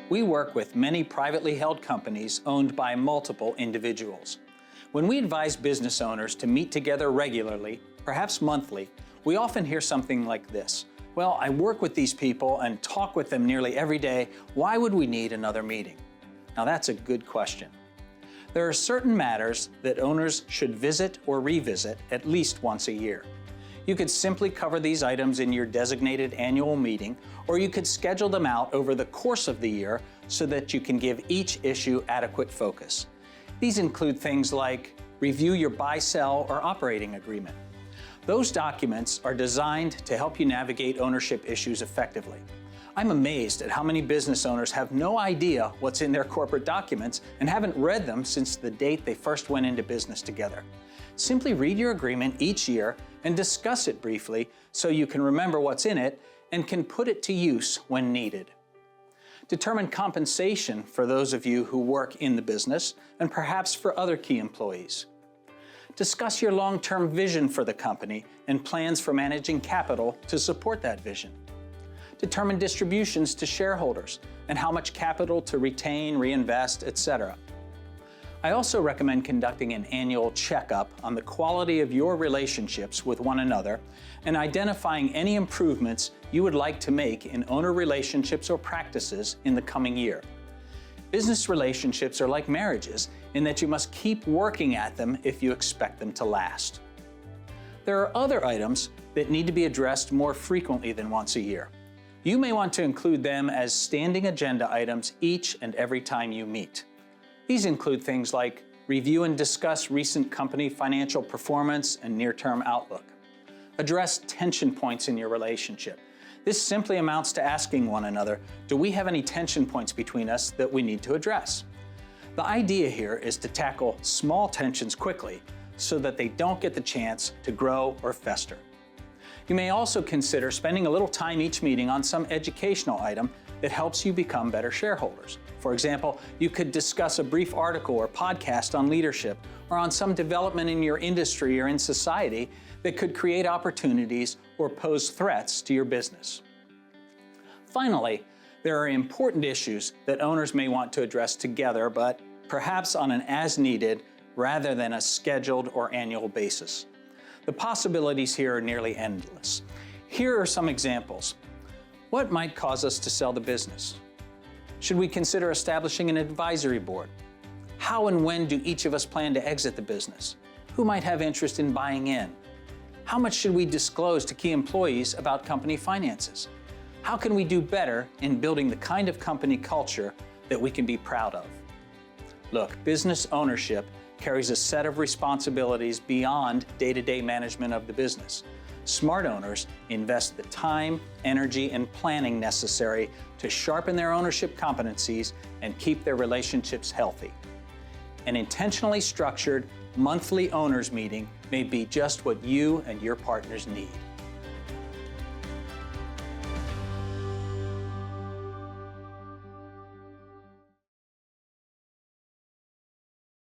We work with many privately held companies owned by multiple individuals. When we advise business owners to meet together regularly, perhaps monthly, we often hear something like this: "Well, I work with these people and talk with them nearly every day. Why would we need another meeting?" Now that's a good question. There are certain matters that owners should visit or revisit at least once a year. You could simply cover these items in your designated annual meeting, or you could schedule them out over the course of the year so that you can give each issue adequate focus. These include things like review your buy-sell or operating agreement. Those documents are designed to help you navigate ownership issues effectively. I'm amazed at how many business owners have no idea what's in their corporate documents and haven't read them since the date they first went into business together. Simply read your agreement each year and discuss it briefly so you can remember what's in it and can put it to use when needed. Determine compensation for those of you who work in the business and perhaps for other key employees. Discuss your long-term vision for the company and plans for managing capital to support that vision. Determine distributions to shareholders and how much capital to retain, reinvest, etc. I also recommend conducting an annual checkup on the quality of your relationships with one another and identifying any improvements you would like to make in owner relationships or practices in the coming year. Business relationships are like marriages in that you must keep working at them if you expect them to last. There are other items that need to be addressed more frequently than once a year. You may want to include them as standing agenda items each and every time you meet. These include things like review and discuss recent company financial performance and near-term outlook. Address tension points in your relationship. This simply amounts to asking one another, do we have any tension points between us that we need to address? The idea here is to tackle small tensions quickly so that they don't get the chance to grow or fester. You may also consider spending a little time each meeting on some educational item that helps you become better shareholders. For example, you could discuss a brief article or podcast on leadership or on some development in your industry or in society that could create opportunities or pose threats to your business. Finally, there are important issues that owners may want to address together, but perhaps on an as-needed rather than a scheduled or annual basis. The possibilities here are nearly endless. Here are some examples. What might cause us to sell the business? Should we consider establishing an advisory board? How and when do each of us plan to exit the business? Who might have interest in buying in? How much should we disclose to key employees about company finances? How can we do better in building the kind of company culture that we can be proud of? Look, business ownership carries a set of responsibilities beyond day-to-day management of the business. Smart owners invest the time, energy, and planning necessary to sharpen their ownership competencies and keep their relationships healthy. An intentionally structured monthly owners meeting may be just what you and your partners need.